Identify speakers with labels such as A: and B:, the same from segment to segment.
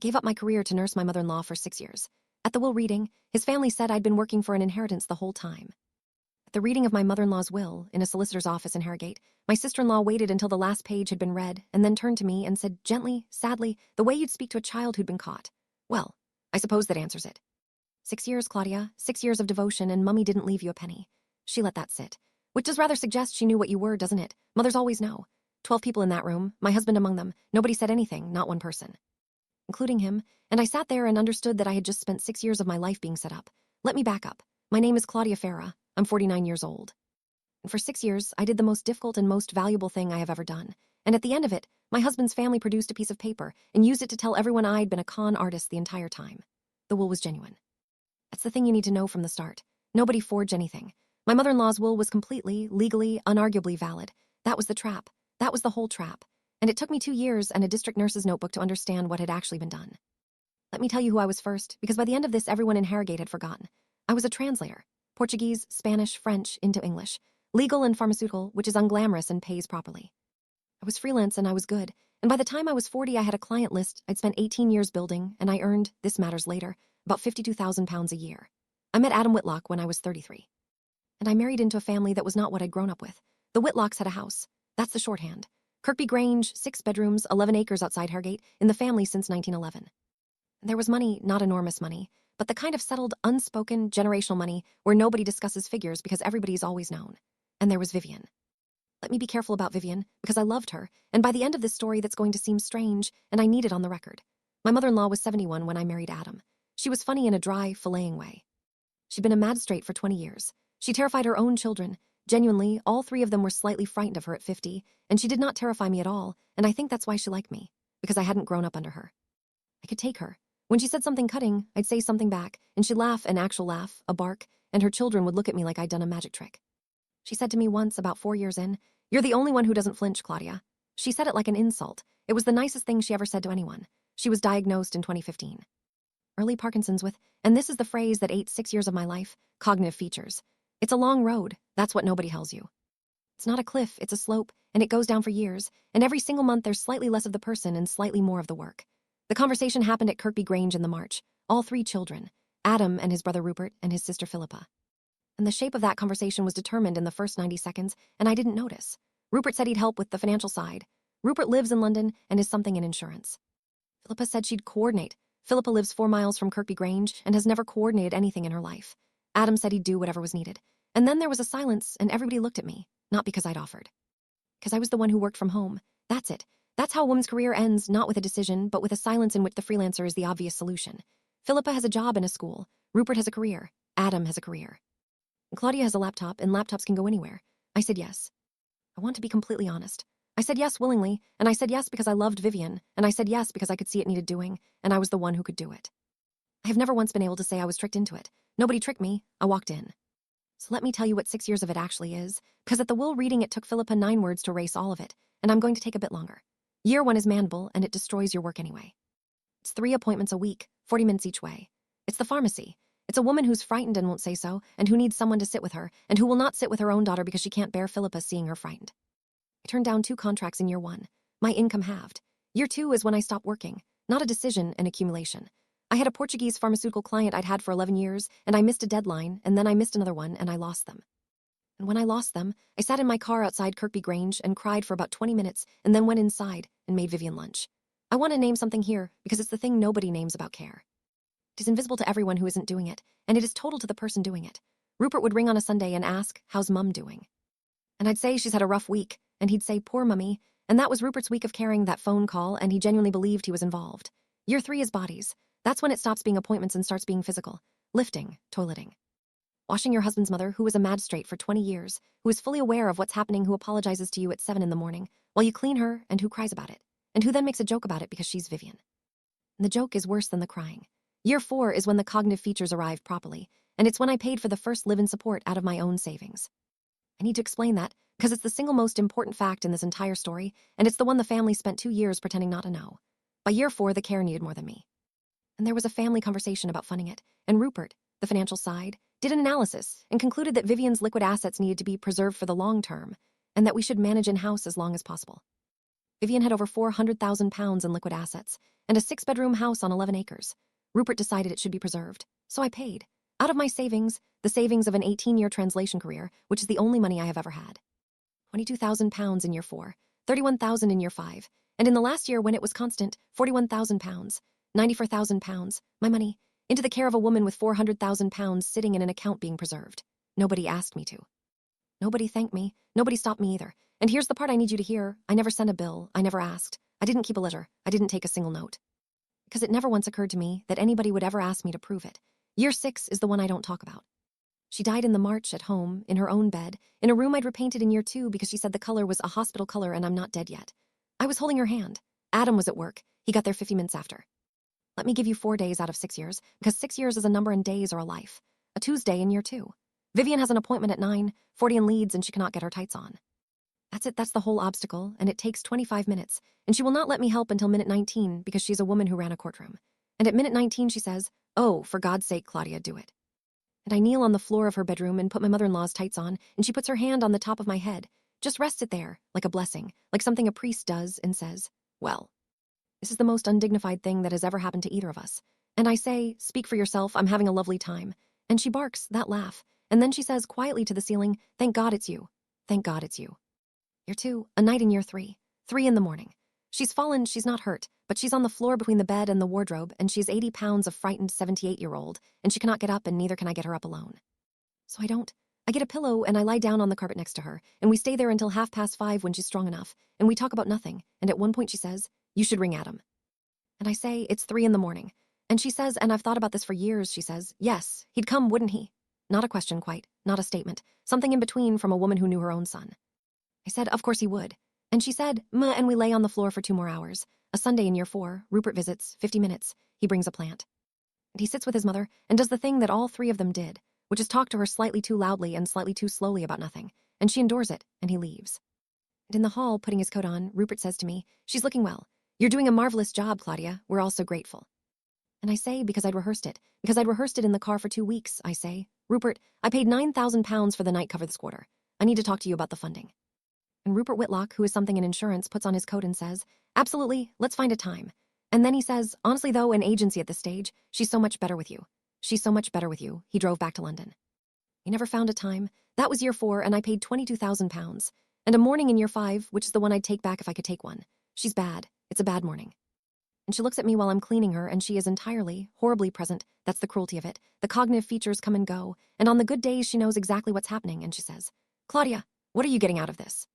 A: Gave up my career to nurse my mother-in-law for 6 years. At the will reading, his family said I'd been working for an inheritance the whole time. At the reading of my mother-in-law's will, in a solicitor's office in Harrogate, my sister-in-law waited until the last page had been read and then turned to me and said gently, sadly, the way you'd speak to a child who'd been caught. Well, I suppose that answers it. 6 years, Claudia, 6 years of devotion, and Mummy didn't leave you a penny. She let that sit. Which does rather suggest she knew what you were, doesn't it? Mothers always know. 12 people in that room, my husband among them. Nobody said anything, not one person. Including him, and I sat there and understood that I had just spent 6 years of my life being set up. Let me back up. My name is Claudia Farah. I'm 49 years old. And for 6 years, I did the most difficult and most valuable thing I have ever done. And at the end of it, my husband's family produced a piece of paper and used it to tell everyone I'd been a con artist the entire time. The will was genuine. That's the thing you need to know from the start. Nobody forged anything. My mother-in-law's will was completely, legally, unarguably valid. That was the trap. That was the whole trap. And it took me 2 years and a district nurse's notebook to understand what had actually been done. Let me tell you who I was first, because by the end of this, everyone in Harrogate had forgotten. I was a translator. Portuguese, Spanish, French, into English. Legal and pharmaceutical, which is unglamorous and pays properly. I was freelance and I was good. And by the time I was 40, I had a client list I'd spent 18 years building, and I earned, this matters later, about £52,000 a year. I met Adam Whitlock when I was 33. And I married into a family that was not what I'd grown up with. The Whitlocks had a house. That's the shorthand. Kirkby Grange, 6 bedrooms, 11 acres outside Harrogate, in the family since 1911. There was money, not enormous money, but the kind of settled, unspoken, generational money where nobody discusses figures because everybody's always known. And there was Vivian. Let me be careful about Vivian, because I loved her, and by the end of this story that's going to seem strange, and I need it on the record. My mother-in-law was 71 when I married Adam. She was funny in a dry, filleting way. She'd been a magistrate for 20 years. She terrified her own children. Genuinely, all 3 of them were slightly frightened of her at 50, and she did not terrify me at all, and I think that's why she liked me, because I hadn't grown up under her. I could take her. When she said something cutting, I'd say something back, and she'd laugh, an actual laugh, a bark, and her children would look at me like I'd done a magic trick. She said to me once, about 4 years in, "You're the only one who doesn't flinch, Claudia." She said it like an insult. It was the nicest thing she ever said to anyone. She was diagnosed in 2015. Early Parkinson's with, and this is the phrase that ate 6 years of my life, cognitive features. It's a long road. That's what nobody tells you. It's not a cliff, it's a slope, and it goes down for years, and every single month there's slightly less of the person and slightly more of the work. The conversation happened at Kirkby Grange in the March. All 3 children, Adam and his brother Rupert and his sister Philippa. And the shape of that conversation was determined in the first 90 seconds, and I didn't notice. Rupert said he'd help with the financial side. Rupert lives in London and is something in insurance. Philippa said she'd coordinate. Philippa lives 4 miles from Kirkby Grange and has never coordinated anything in her life. Adam said he'd do whatever was needed. And then there was a silence, and everybody looked at me, not because I'd offered. Because I was the one who worked from home. That's it. That's how a woman's career ends, not with a decision, but with a silence in which the freelancer is the obvious solution. Philippa has a job in a school. Rupert has a career. Adam has a career. Claudia has a laptop, and laptops can go anywhere. I said yes. I want to be completely honest. I said yes willingly, and I said yes because I loved Vivian, and I said yes because I could see it needed doing, and I was the one who could do it. I have never once been able to say I was tricked into it. Nobody tricked me. I walked in. So let me tell you what 6 years of it actually is, because at the will reading it took Philippa 9 words to erase all of it, and I'm going to take a bit longer. Year 1 is manable, and it destroys your work anyway. It's 3 appointments a week, 40 minutes each way. It's the pharmacy. It's a woman who's frightened and won't say so, and who needs someone to sit with her, and who will not sit with her own daughter because she can't bear Philippa seeing her frightened. I turned down 2 contracts in year 1. My income halved. Year 2 is when I stopped working. Not a decision, an accumulation. I had a Portuguese pharmaceutical client I'd had for 11 years, and I missed a deadline, and then I missed another one, and I lost them. And when I lost them, I sat in my car outside Kirkby Grange and cried for about 20 minutes, and then went inside and made Vivian lunch. I want to name something here, because it's the thing nobody names about care. It is invisible to everyone who isn't doing it, and it is total to the person doing it. Rupert would ring on a Sunday and ask, "How's Mum doing?" And I'd say, "She's had a rough week," and he'd say, "Poor Mummy," and that was Rupert's week of carrying that phone call, and he genuinely believed he was involved. Year 3 is bodies. That's when it stops being appointments and starts being physical. Lifting, toileting. Washing your husband's mother, who was a magistrate for 20 years, who is fully aware of what's happening, who apologizes to you at 7 in the morning, while you clean her, and who cries about it, and who then makes a joke about it because she's Vivian. And the joke is worse than the crying. Year 4 is when the cognitive features arrive properly, and it's when I paid for the first live-in support out of my own savings. I need to explain that, because it's the single most important fact in this entire story, and it's the one the family spent 2 years pretending not to know. By year 4, the care needed more than me. And there was a family conversation about funding it, and Rupert, the financial side, did an analysis and concluded that Vivian's liquid assets needed to be preserved for the long term, and that we should manage in-house as long as possible. Vivian had over £400,000 in liquid assets and a 6-bedroom house on 11 acres. Rupert decided it should be preserved, so I paid. Out of my savings, the savings of an 18-year translation career, which is the only money I have ever had. £22,000 in year 4, £31,000 in year 5, and in the last year when it was constant, £41,000, £94,000, my money, into the care of a woman with £400,000 sitting in an account being preserved. Nobody asked me to. Nobody thanked me. Nobody stopped me either. And here's the part I need you to hear. I never sent a bill. I never asked. I didn't keep a ledger. I didn't take a single note. Because it never once occurred to me that anybody would ever ask me to prove it. Year 6 is the one I don't talk about. She died in the March at home, in her own bed, in a room I'd repainted in year 2 because she said the color was a hospital color and I'm not dead yet. I was holding her hand. Adam was at work. He got there 50 minutes after. Let me give you 4 days out of 6 years, because 6 years is a number and days are a life. A Tuesday in year 2. Vivian has an appointment at 9:40 in Leeds and she cannot get her tights on. That's it, that's the whole obstacle, and it takes 25 minutes, and she will not let me help until minute 19 because she's a woman who ran a courtroom. And at minute 19 she says, "Oh, for God's sake, Claudia, do it." And I kneel on the floor of her bedroom and put my mother-in-law's tights on, and she puts her hand on the top of my head, just rests it there, like a blessing, like something a priest does, and says, "Well, this is the most undignified thing that has ever happened to either of us." And I say, "Speak for yourself, I'm having a lovely time." And she barks, that laugh, and then she says quietly to the ceiling, "Thank God it's you. Thank God it's you." Year 2, a night in year 3, 3 in the morning. She's fallen, she's not hurt, but she's on the floor between the bed and the wardrobe, and she's 80 pounds of frightened 78-year-old, and she cannot get up, and neither can I get her up alone. So I don't. I get a pillow, and I lie down on the carpet next to her, and we stay there until 5:30 when she's strong enough, and we talk about nothing, and at one point she says, "You should ring Adam." And I say, "It's 3 in the morning." And she says, "And I've thought about this for years," she says, "Yes, he'd come, wouldn't he?" Not a question quite, not a statement, something in between from a woman who knew her own son. I said, "Of course he would." And she said, and we lay on the floor for 2 more hours. A Sunday in year 4, Rupert visits, 50 minutes. He brings a plant. And he sits with his mother and does the thing that all 3 of them did, which is talk to her slightly too loudly and slightly too slowly about nothing. And she endures it, and he leaves. And in the hall, putting his coat on, Rupert says to me, "She's looking well. You're doing a marvelous job, Claudia. We're all so grateful." And I say, because I'd rehearsed it in the car for 2 weeks, I say, "Rupert, I paid £9,000 for the night cover this quarter. I need to talk to you about the funding." And Rupert Whitlock, who is something in insurance, puts on his coat and says, "Absolutely, let's find a time." And then he says, "Honestly though, an agency at this stage, she's so much better with you. She's so much better with you." He drove back to London. We never found a time. That was year 4, and I paid £22,000. And a morning in year 5, which is the one I'd take back if I could take one. She's bad. It's a bad morning. And she looks at me while I'm cleaning her, and she is entirely, horribly present. That's the cruelty of it. The cognitive features come and go, and on the good days she knows exactly what's happening, and she says, "Claudia, what are you getting out of this?"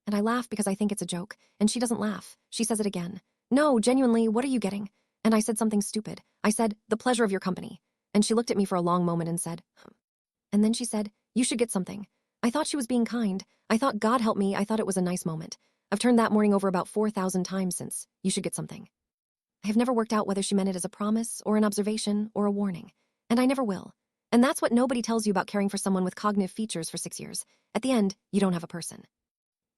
A: And I laugh because I think it's a joke, and she doesn't laugh. She says it again. "No, genuinely, what are you getting?" And I said something stupid. I said, "The pleasure of your company." And she looked at me for a long moment and said, And then she said, "You should get something." I thought she was being kind. I thought, God help me, I thought it was a nice moment. I've turned that morning over about 4,000 times since. "You should get something." I have never worked out whether she meant it as a promise or an observation or a warning. And I never will. And that's what nobody tells you about caring for someone with cognitive features for 6 years. At the end, you don't have a person.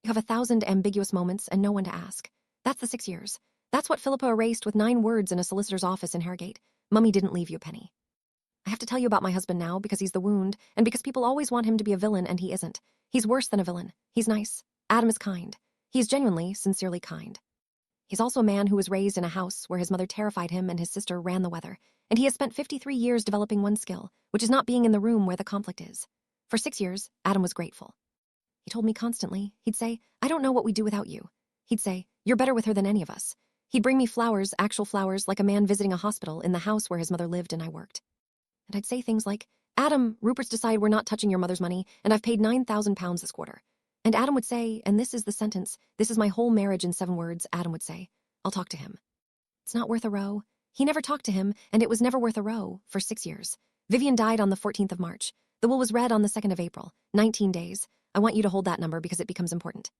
A: You have 1,000 ambiguous moments and no one to ask. That's the 6 years. That's what Philippa erased with 9 words in a solicitor's office in Harrogate. "Mummy didn't leave you a penny." I have to tell you about my husband now because he's the wound, and because people always want him to be a villain, and he isn't. He's worse than a villain. He's nice. Adam is kind. He is genuinely, sincerely kind. He's also a man who was raised in a house where his mother terrified him and his sister ran the weather, and he has spent 53 years developing one skill, which is not being in the room where the conflict is. For 6 years, Adam was grateful. He told me constantly, he'd say, "I don't know what we'd do without you." He'd say, "You're better with her than any of us." He'd bring me flowers, actual flowers, like a man visiting a hospital in the house where his mother lived and I worked. And I'd say things like, "Adam, Rupert's decided we're not touching your mother's money, and I've paid £9,000 this quarter." And Adam would say, and this is the sentence, this is my whole marriage in 7 words, Adam would say, "I'll talk to him." It's not worth a row. He never talked to him, and it was never worth a row, for 6 years. Vivian died on the 14th of March. The will was read on the 2nd of April, 19 days. I want you to hold that number because it becomes important.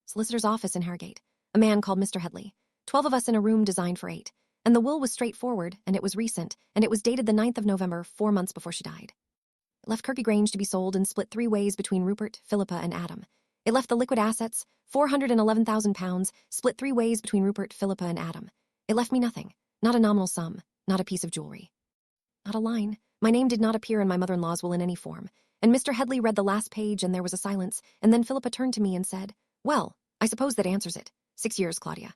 A: Solicitor's office in Harrogate. A man called Mr. Headley. 12 of us in a room designed for 8. And the will was straightforward, and it was recent, and it was dated the 9th of November, 4 months before she died. It left Kirky Grange to be sold and split 3 ways between Rupert, Philippa, and Adam. It left the liquid assets, £411,000, split 3 ways between Rupert, Philippa, and Adam. It left me nothing, not a nominal sum, not a piece of jewelry. Not a line. My name did not appear in my mother-in-law's will in any form. And Mr. Headley read the last page, and there was a silence, and then Philippa turned to me and said, "Well, I suppose that answers it. 6 years, Claudia.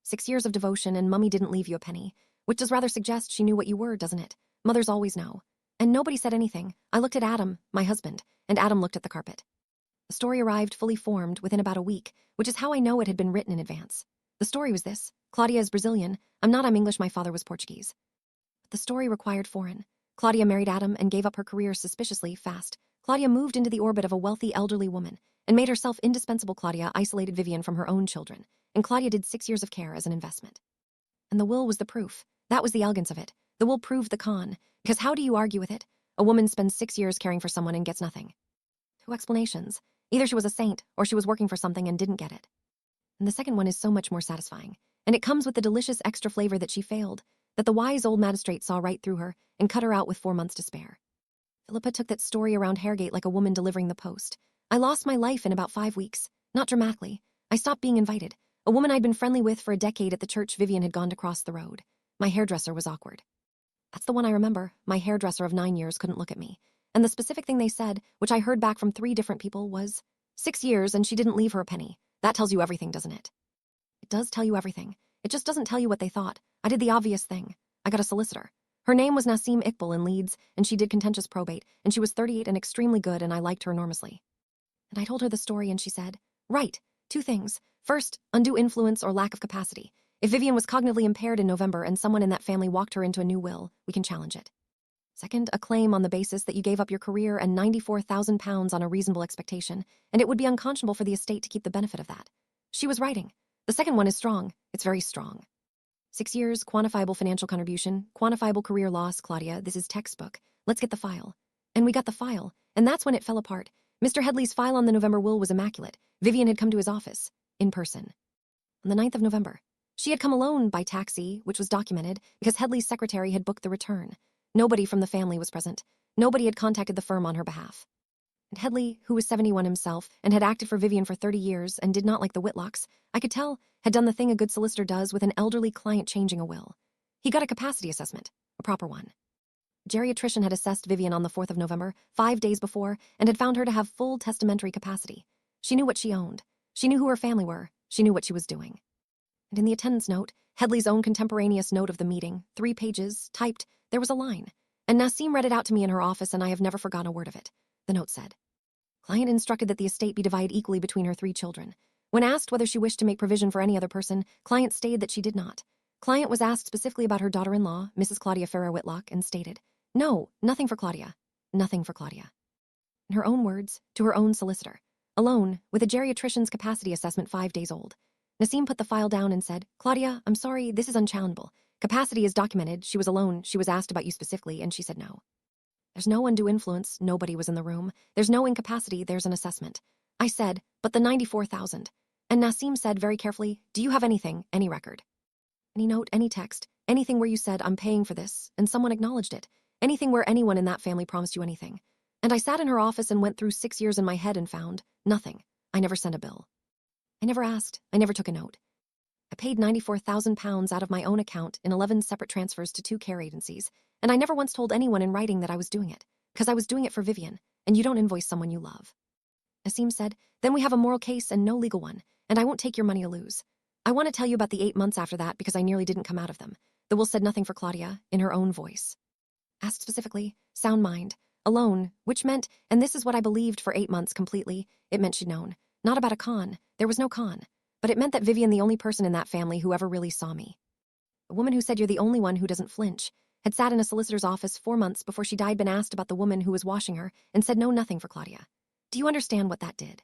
A: 6 years of devotion, and Mummy didn't leave you a penny, which does rather suggest she knew what you were, doesn't it? Mothers always know. And nobody said anything. I looked at Adam, my husband, and Adam looked at the carpet. The story arrived fully formed within about a week, which is how I know it had been written in advance. The story was this: Claudia is Brazilian. I'm English, my father was Portuguese. But the story required foreign. Claudia married Adam and gave up her career suspiciously fast. Claudia moved into the orbit of a wealthy elderly woman and made herself indispensable. Claudia isolated Vivian from her own children, and Claudia did 6 years of care as an investment. And the will was the proof. That was the elegance of it. The will proved the con, because how do you argue with it? A woman spends 6 years caring for someone and gets nothing. 2 explanations. Either she was a saint, or she was working for something and didn't get it. And the second one is so much more satisfying, and it comes with the delicious extra flavor that she failed, that the wise old magistrate saw right through her and cut her out with 4 months to spare. Philippa took that story around Harrogate like a woman delivering the post. I lost my life in about 5 weeks. Not dramatically. I stopped being invited. A woman I'd been friendly with for a decade at the church Vivian had gone to cross the road. My hairdresser was awkward. That's the one I remember. My hairdresser of 9 years couldn't look at me. And the specific thing they said, which I heard back from 3 different people, was 6 years and she didn't leave her a penny. That tells you everything, doesn't it? It does tell you everything. It just doesn't tell you what they thought. I did the obvious thing. I got a solicitor. Her name was Nasim Iqbal in Leeds, and she did contentious probate, and she was 38 and extremely good, and I liked her enormously. And I told her the story, and she said, right, 2 things. First, undue influence or lack of capacity. If Vivian was cognitively impaired in November and someone in that family walked her into a new will, we can challenge it. Second, a claim on the basis that you gave up your career and £94,000 on a reasonable expectation, and it would be unconscionable for the estate to keep the benefit of that. She was writing. The second one is strong. It's very strong. 6 years, quantifiable financial contribution, quantifiable career loss. Claudia, this is textbook. Let's get the file. And we got the file, and that's when it fell apart. Mr. Headley's file on the November will was immaculate. Vivian had come to his office, in person. On the 9th of November. She had come alone by taxi, which was documented, because Headley's secretary had booked the return. Nobody from the family was present. Nobody had contacted the firm on her behalf. And Headley, who was 71 himself and had acted for Vivian for 30 years and did not like the Whitlocks, I could tell, had done the thing a good solicitor does with an elderly client changing a will. He got a capacity assessment, a proper one. A geriatrician had assessed Vivian on the 4th of November, 5 days before, and had found her to have full testamentary capacity. She knew what she owned. She knew who her family were. She knew what she was doing. And in the attendance note, Headley's own contemporaneous note of the meeting, 3 pages, typed, there was a line. And Nasim read it out to me in her office, and I have never forgotten a word of it. The note said, client instructed that the estate be divided equally between her 3 children. When asked whether she wished to make provision for any other person, client stated that she did not. Client was asked specifically about her daughter-in-law, Mrs. Claudia Ferrer Whitlock, and stated, no, nothing for Claudia. Nothing for Claudia. In her own words, to her own solicitor. Alone, with a geriatrician's capacity assessment 5 days old. Nasim put the file down and said, Claudia, I'm sorry, this is unchallengeable. Capacity is documented. She was alone. She was asked about you specifically, and she said no. There's no undue influence. Nobody was in the room. There's no incapacity. There's an assessment. I said, but the 94,000. And Nasim said very carefully, do you have anything, any record? Any note, any text, anything where you said, I'm paying for this, and someone acknowledged it. Anything where anyone in that family promised you anything. And I sat in her office and went through 6 years in my head and found nothing. I never sent a bill. I never asked. I never took a note. I paid £94,000 out of my own account in 11 separate transfers to 2 care agencies, and I never once told anyone in writing that I was doing it, because I was doing it for Vivian, and you don't invoice someone you love. Nasim said, then we have a moral case and no legal one, and I won't take your money to lose. I want to tell you about the 8 months after that because I nearly didn't come out of them. The will said nothing for Claudia, in her own voice. Asked specifically, sound mind, alone, which meant, and this is what I believed for 8 months completely, it meant she'd known. Not about a con. There was no con. But it meant that Vivian, the only person in that family who ever really saw me. The woman who said you're the only one who doesn't flinch, had sat in a solicitor's office 4 months before she died, been asked about the woman who was washing her, and said no, nothing for Claudia. Do you understand what that did?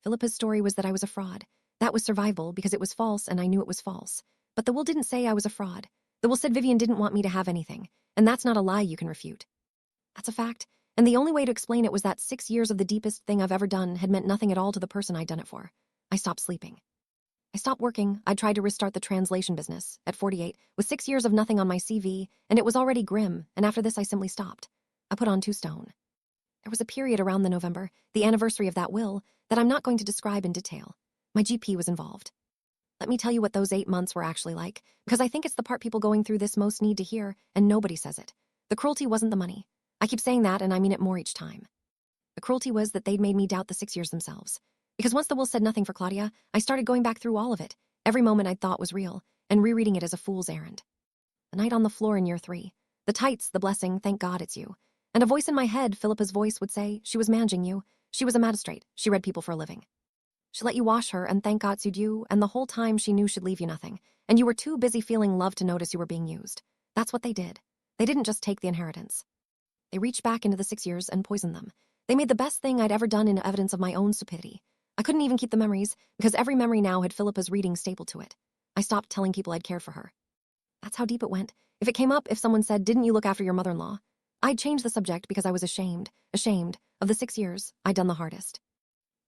A: Philippa's story was that I was a fraud. That was survival because it was false and I knew it was false. But the will didn't say I was a fraud. The will said Vivian didn't want me to have anything, and that's not a lie you can refute. That's a fact, and the only way to explain it was that 6 years of the deepest thing I've ever done had meant nothing at all to the person I'd done it for. I stopped sleeping. I stopped working. I tried to restart the translation business, at 48, with 6 years of nothing on my CV, and it was already grim, and after this I simply stopped. I put on 2 stone. There was a period around the November, the anniversary of that will, that I'm not going to describe in detail. My GP was involved. Let me tell you what those 8 months were actually like, because I think it's the part people going through this most need to hear, and nobody says it. The cruelty wasn't the money. I keep saying that, and I mean it more each time. The cruelty was that they'd made me doubt the 6 years themselves. Because once the will said nothing for Claudia, I started going back through all of it, every moment I'd thought was real, and rereading it as a fool's errand. The night on the floor in year 3. The tights, the blessing, thank God it's you. And a voice in my head, Philippa's voice, would say, she was managing you. She was a magistrate. She read people for a living. She let you wash her, and thank God sued you, and the whole time she knew she'd leave you nothing. And you were too busy feeling love to notice you were being used. That's what they did. They didn't just take the inheritance. They reached back into the 6 years and poisoned them. They made the best thing I'd ever done into evidence of my own stupidity. I couldn't even keep the memories, because every memory now had Philippa's reading stapled to it. I stopped telling people I'd cared for her. That's how deep it went. If it came up, if someone said, didn't you look after your mother-in-law? I'd change the subject because I was ashamed of the 6 years I'd done the hardest,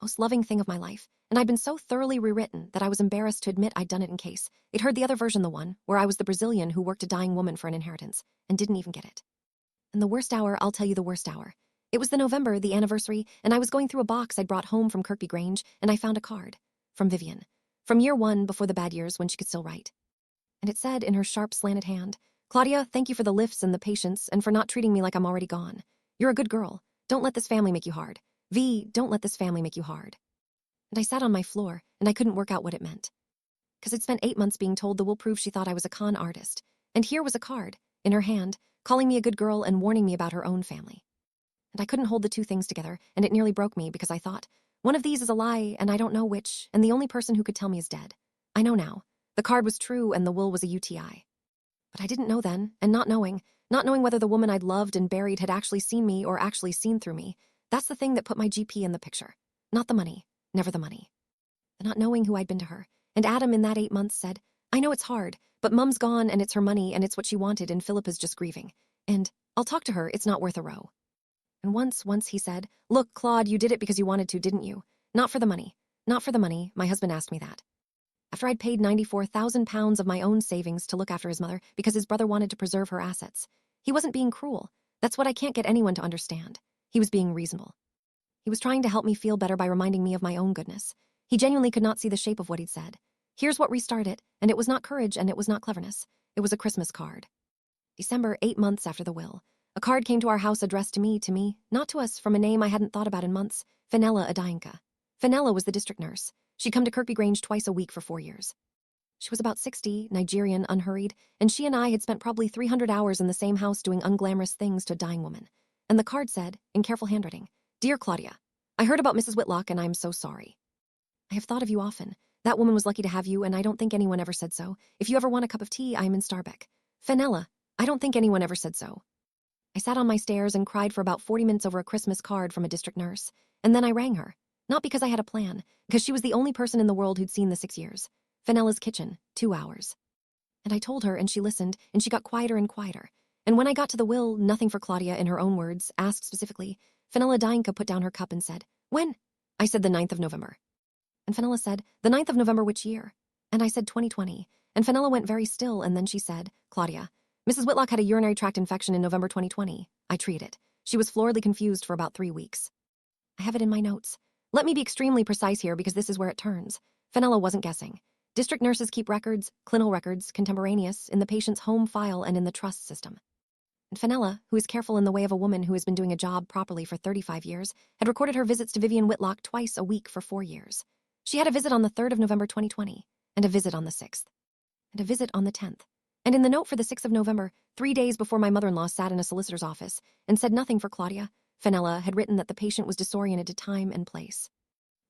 A: most loving thing of my life, and I'd been so thoroughly rewritten that I was embarrassed to admit I'd done it in case it heard the other version, the one where I was the Brazilian who worked a dying woman for an inheritance and didn't even get it. And the worst hour, I'll tell you the worst hour. It was the November, the anniversary, and I was going through a box I'd brought home from Kirkby Grange, and I found a card. From Vivian. From year 1, before the bad years when she could still write. And it said in her sharp, slanted hand, Claudia, thank you for the lifts and the patience and for not treating me like I'm already gone. You're a good girl. Don't let this family make you hard. V, don't let this family make you hard. And I sat on my floor, and I couldn't work out what it meant. Because I'd spent 8 months being told the will prove she thought I was a con artist. And here was a card, in her hand, calling me a good girl and warning me about her own family. And I couldn't hold the two things together, and it nearly broke me because I thought, one of these is a lie, and I don't know which, and the only person who could tell me is dead. I know now. The card was true, and the will was a UTI. But I didn't know then, and not knowing whether the woman I'd loved and buried had actually seen me or actually seen through me, that's the thing that put my GP in the picture. Not the money. Never the money. The not knowing who I'd been to her. And Adam in that 8 months said, I know it's hard, but Mum's gone and it's her money and it's what she wanted and Philippa's just grieving. And I'll talk to her, it's not worth a row. And once he said, look, Claude, you did it because you wanted to, didn't you? Not for the money. Not for the money, my husband asked me that. After I'd paid £94,000 of my own savings to look after his mother because his brother wanted to preserve her assets. He wasn't being cruel. That's what I can't get anyone to understand. He was being reasonable. He was trying to help me feel better by reminding me of my own goodness. He genuinely could not see the shape of what he'd said. Here's what restarted it, and it was not courage and it was not cleverness. It was a Christmas card. December, 8 months after the will. A card came to our house addressed to me, not to us, from a name I hadn't thought about in months, Fenella Adainka. Fenella was the district nurse. She'd come to Kirkby Grange twice a week for 4 years. She was about 60, Nigerian, unhurried, and she and I had spent probably 300 hours in the same house doing unglamorous things to a dying woman. And the card said, in careful handwriting, Dear Claudia, I heard about Mrs. Whitlock and I'm so sorry. I have thought of you often. That woman was lucky to have you, and I don't think anyone ever said so. If you ever want a cup of tea, I am in Starbuck. Fenella, I don't think anyone ever said so. I sat on my stairs and cried for about 40 minutes over a Christmas card from a district nurse, and then I rang her. Not because I had a plan, because she was the only person in the world who'd seen the 6 years. Fenella's kitchen, 2 hours. And I told her, and she listened, and she got quieter and quieter. And when I got to the will, nothing for Claudia, in her own words, asked specifically, Fenella Dainka put down her cup and said, When? I said the 9th of November. And Fenella said, The 9th of November which year? And I said 2020. And Fenella went very still, and then she said, Claudia, Mrs. Whitlock had a urinary tract infection in November 2020. I treated it. She was floridly confused for about 3 weeks. I have it in my notes. Let me be extremely precise here because this is where it turns. Fenella wasn't guessing. District nurses keep records, clinical records, contemporaneous, in the patient's home file and in the trust system. And Fenella, who is careful in the way of a woman who has been doing a job properly for 35 years, had recorded her visits to Vivian Whitlock twice a week for 4 years. She had a visit on the 3rd of November 2020, and a visit on the 6th, and a visit on the 10th. And in the note for the 6th of November, 3 days before my mother-in-law sat in a solicitor's office and said nothing for Claudia, Fenella had written that the patient was disoriented to time and place.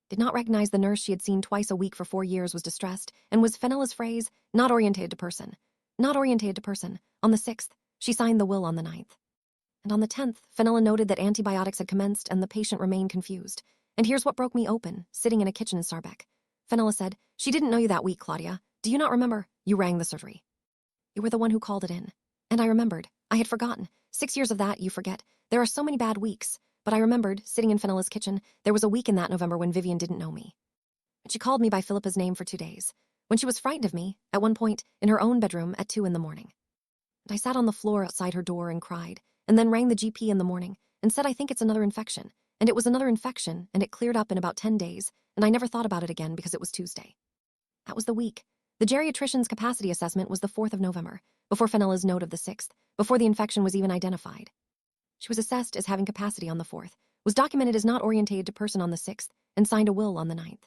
A: Did not recognize the nurse she had seen twice a week for 4 years was distressed, and was Fenella's phrase, not orientated to person. Not orientated to person. On the 6th, she signed the will on the 9th. And on the 10th, Fenella noted that antibiotics had commenced and the patient remained confused. And here's what broke me open, sitting in a kitchen in Starbuck. Fenella said, She didn't know you that week, Claudia. Do you not remember? You rang the surgery. You were the one who called it in. And I remembered. I had forgotten. 6 years of that, you forget. There are so many bad weeks. But I remembered, sitting in Fenella's kitchen, there was a week in that November when Vivian didn't know me. And she called me by Philippa's name for 2 days. When she was frightened of me, at one point, in her own bedroom at 2 in the morning. And I sat on the floor outside her door and cried, and then rang the GP in the morning, and said I think it's another infection. And it was another infection, and it cleared up in about 10 days, and I never thought about it again because it was Tuesday. That was the week. The geriatrician's capacity assessment was the 4th of November, before Fenella's note of the 6th, before the infection was even identified. She was assessed as having capacity on the 4th, was documented as not orientated to person on the 6th, and signed a will on the 9th.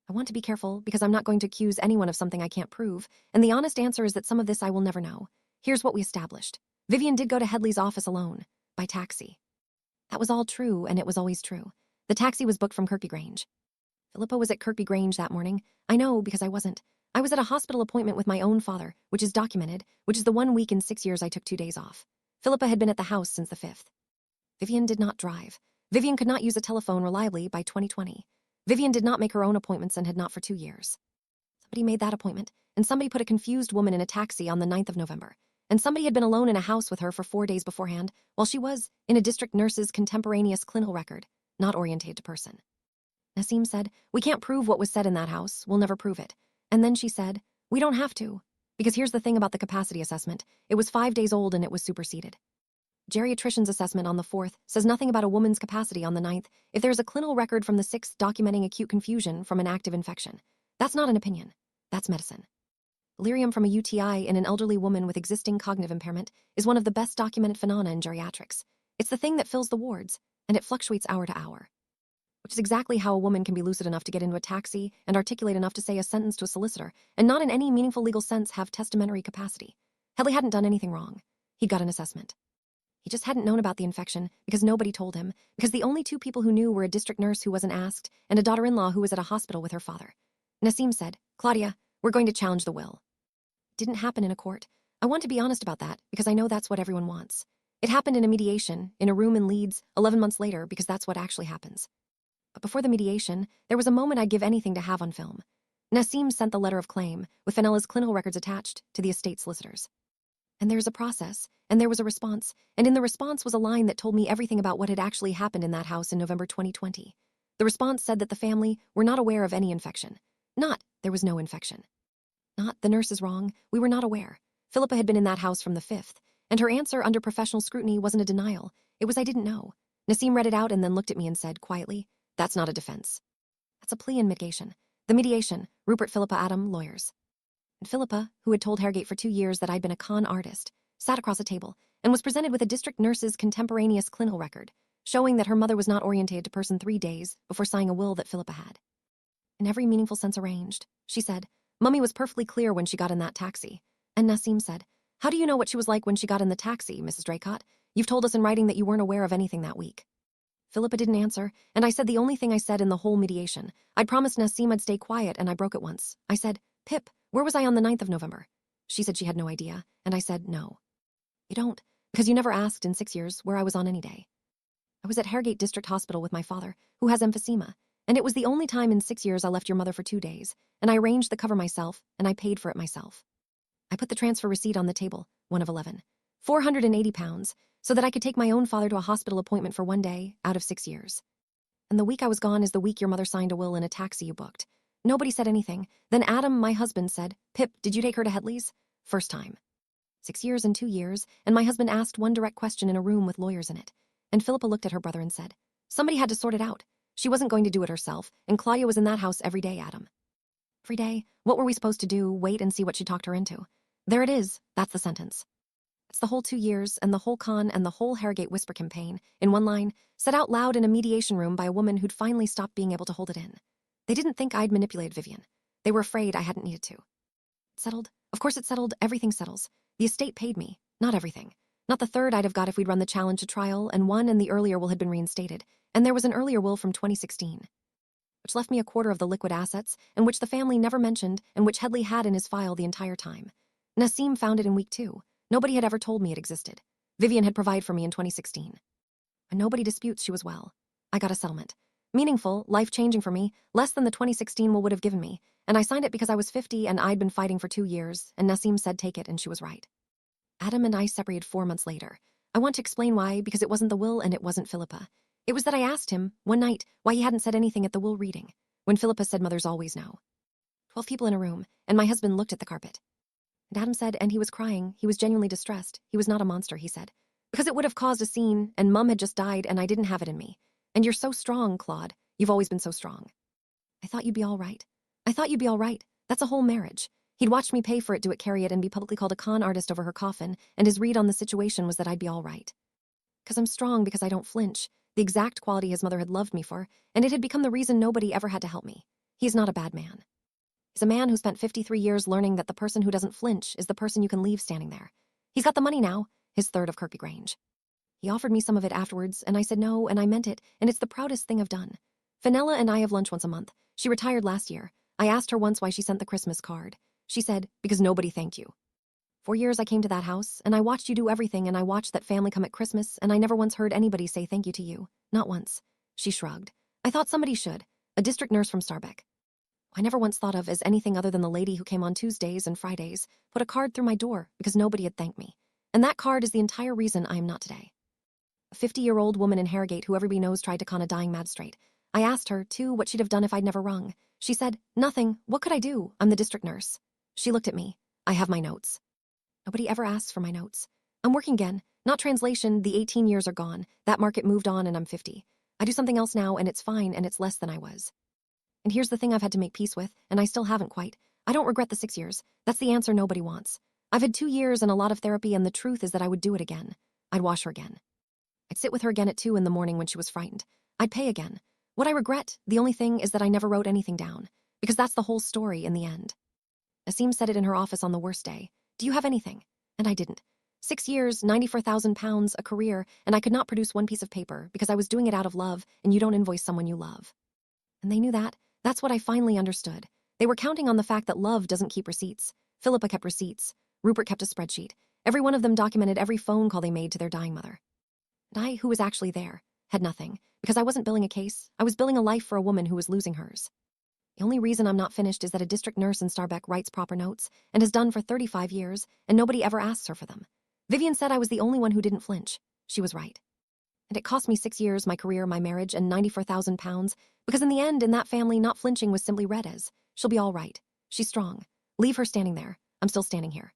A: I want to be careful because I'm not going to accuse anyone of something I can't prove, and the honest answer is that some of this I will never know. Here's what we established. Vivian did go to Headley's office alone, by taxi. That was all true, and it was always true. The taxi was booked from Kirkby Grange. Philippa was at Kirkby Grange that morning. I know because I wasn't. I was at a hospital appointment with my own father, which is documented, which is the 1 week in 6 years I took 2 days off. Philippa had been at the house since the 5th. Vivian did not drive. Vivian could not use a telephone reliably by 2020. Vivian did not make her own appointments and had not for 2 years. Somebody made that appointment, and somebody put a confused woman in a taxi on the 9th of November. And somebody had been alone in a house with her for 4 days beforehand, while she was, in a district nurse's contemporaneous clinical record, not orientated to person. Nassim said, "We can't prove what was said in that house, we'll never prove it." And then she said, "We don't have to. Because here's the thing about the capacity assessment. It was 5 days old and it was superseded. Geriatrician's assessment on the 4th says nothing about a woman's capacity on the 9th if there is a clinical record from the 6th documenting acute confusion from an active infection. That's not an opinion. That's medicine. Delirium from a UTI in an elderly woman with existing cognitive impairment is one of the best documented phenomena in geriatrics. It's the thing that fills the wards, and it fluctuates hour to hour. Which is exactly how a woman can be lucid enough to get into a taxi and articulate enough to say a sentence to a solicitor, and not in any meaningful legal sense have testamentary capacity. Headley hadn't done anything wrong. He'd got an assessment. He just hadn't known about the infection because nobody told him, because the only 2 people who knew were a district nurse who wasn't asked and a daughter-in-law who was at a hospital with her father. Nassim said, "Claudia, we're going to challenge the will." It didn't happen in a court. I want to be honest about that because I know that's what everyone wants. It happened in a mediation, in a room in Leeds, 11 months later, because that's what actually happens. But before the mediation, there was a moment I'd give anything to have on film. Nassim sent the letter of claim, with Fenella's clinical records attached, to the estate solicitors. And there was a process, and there was a response, and in the response was a line that told me everything about what had actually happened in that house in November 2020. The response said that the family were not aware of any infection. Not, there was no infection. Not, the nurse is wrong, we were not aware. Philippa had been in that house from the 5th, and her answer under professional scrutiny wasn't a denial. It was I didn't know. Nassim read it out and then looked at me and said, quietly, "That's not a defense. That's a plea in mitigation. The mediation, Rupert Philippa Adam, lawyers." And Philippa, who had told Harrogate for 2 years that I'd been a con artist, sat across a table and was presented with a district nurse's contemporaneous clinical record, showing that her mother was not orientated to person 3 days before signing a will that Philippa had. "In every meaningful sense arranged," she said. "Mummy was perfectly clear when she got in that taxi." And Nassim said, "How do you know what she was like when she got in the taxi, Mrs. Draycott? You've told us in writing that you weren't aware of anything that week." Philippa didn't answer, and I said the only thing I said in the whole mediation. I'd promised Nassim I'd stay quiet, and I broke it once. I said, "Pip, where was I on the 9th of November?" She said she had no idea, and I said, "No. You don't, because you never asked in 6 years where I was on any day. I was at Harrogate District Hospital with my father, who has emphysema, and it was the only time in 6 years I left your mother for 2 days, and I arranged the cover myself, and I paid for it myself. I put the transfer receipt on the table, one of 11. £480, so that I could take my own father to a hospital appointment for 1 day out of 6 years. And the week I was gone is the week your mother signed a will in a taxi you booked. Nobody said anything. Then Adam, my husband, said, 'Pip, did you take her to Headley's?' First time. 6 years and 2 years, and my husband asked one direct question in a room with lawyers in it. And Philippa looked at her brother and said, 'Somebody had to sort it out. She wasn't going to do it herself, and Claudia was in that house every day, Adam.' Every day? What were we supposed to do, wait and see what she talked her into? There it is, that's the sentence. It's the whole 2 years, and the whole con and the whole Harrogate Whisper campaign, in one line, said out loud in a mediation room by a woman who'd finally stopped being able to hold it in. They didn't think I'd manipulated Vivian. They were afraid I hadn't needed to. It settled? Of course it settled. Everything settles. The estate paid me. Not everything. Not the third I'd have got if we'd run the challenge to trial, and one and the earlier will had been reinstated, and there was an earlier will from 2016, which left me a quarter of the liquid assets, and which the family never mentioned, and which Headley had in his file the entire time. Nassim found it in week 2. Nobody had ever told me it existed. Vivian had provided for me in 2016. And nobody disputes she was well. I got a settlement. Meaningful, life-changing for me, less than the 2016 will would have given me, and I signed it because I was 50 and I'd been fighting for 2 years, and Nassim said take it, and she was right. Adam and I separated 4 months later. I want to explain why, because it wasn't the will and it wasn't Philippa. It was that I asked him, one night, why he hadn't said anything at the will reading, when Philippa said mothers always know. 12 people in a room, and my husband looked at the carpet. And Adam said, and he was crying, he was genuinely distressed, he was not a monster, he said. Because it would have caused a scene, and Mum had just died, and I didn't have it in me. And you're so strong, Claude. You've always been so strong. I thought you'd be all right. I thought you'd be all right. That's a whole marriage. He'd watched me pay for it, do it, carry it, and be publicly called a con artist over her coffin, and his read on the situation was that I'd be all right. Because I'm strong, because I don't flinch. The exact quality his mother had loved me for, and it had become the reason nobody ever had to help me. He's not a bad man. He's a man who spent 53 years learning that the person who doesn't flinch is the person you can leave standing there. He's got the money now, his third of Kirkby Grange. He offered me some of it afterwards, and I said no, and I meant it, and it's the proudest thing I've done. Fenella and I have lunch once a month. She retired last year. I asked her once why she sent the Christmas card. She said, because nobody thanked you. 4 years I came to that house, and I watched you do everything, and I watched that family come at Christmas, and I never once heard anybody say thank you to you. Not once. She shrugged. I thought somebody should. A district nurse from Starbeck. I never once thought of as anything other than the lady who came on Tuesdays and Fridays, put a card through my door because nobody had thanked me. And that card is the entire reason I am not today. A 50-year-old woman in Harrogate who everybody knows tried to con a dying magistrate. I asked her, too, what she'd have done if I'd never rung. She said, nothing. What could I do? I'm the district nurse. She looked at me. I have my notes. Nobody ever asks for my notes. I'm working again. Not translation, the 18 years are gone. That market moved on and I'm 50. I do something else now and it's fine and it's less than I was. And here's the thing I've had to make peace with, and I still haven't quite. I don't regret the 6 years. That's the answer nobody wants. I've had 2 years and a lot of therapy, and the truth is that I would do it again. I'd wash her again. I'd sit with her again at 2 in the morning when she was frightened. I'd pay again. What I regret, the only thing, is that I never wrote anything down. Because that's the whole story in the end. Asim said it in her office on the worst day. Do you have anything? And I didn't. 6 years, £94,000, a career, and I could not produce one piece of paper because I was doing it out of love, and you don't invoice someone you love. And they knew that. That's what I finally understood. They were counting on the fact that love doesn't keep receipts. Philippa kept receipts. Rupert kept a spreadsheet. Every one of them documented every phone call they made to their dying mother. And I, who was actually there, had nothing, because I wasn't billing a case. I was billing a life for a woman who was losing hers. The only reason I'm not finished is that a district nurse in Starbeck writes proper notes, and has done for 35 years, and nobody ever asks her for them. Vivian said I was the only one who didn't flinch. She was right. And it cost me 6 years, my career, my marriage, and £94,000, because in the end, in that family, not flinching was simply read as, she'll be all right. She's strong. Leave her standing there. I'm still standing here.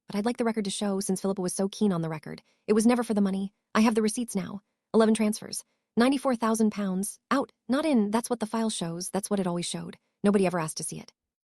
A: But I'd like the record to show, since Philippa was so keen on the record. It was never for the money. I have the receipts now. 11 transfers. £94,000. Out, not in, that's what the file shows, that's what it always showed. Nobody ever asked to see it.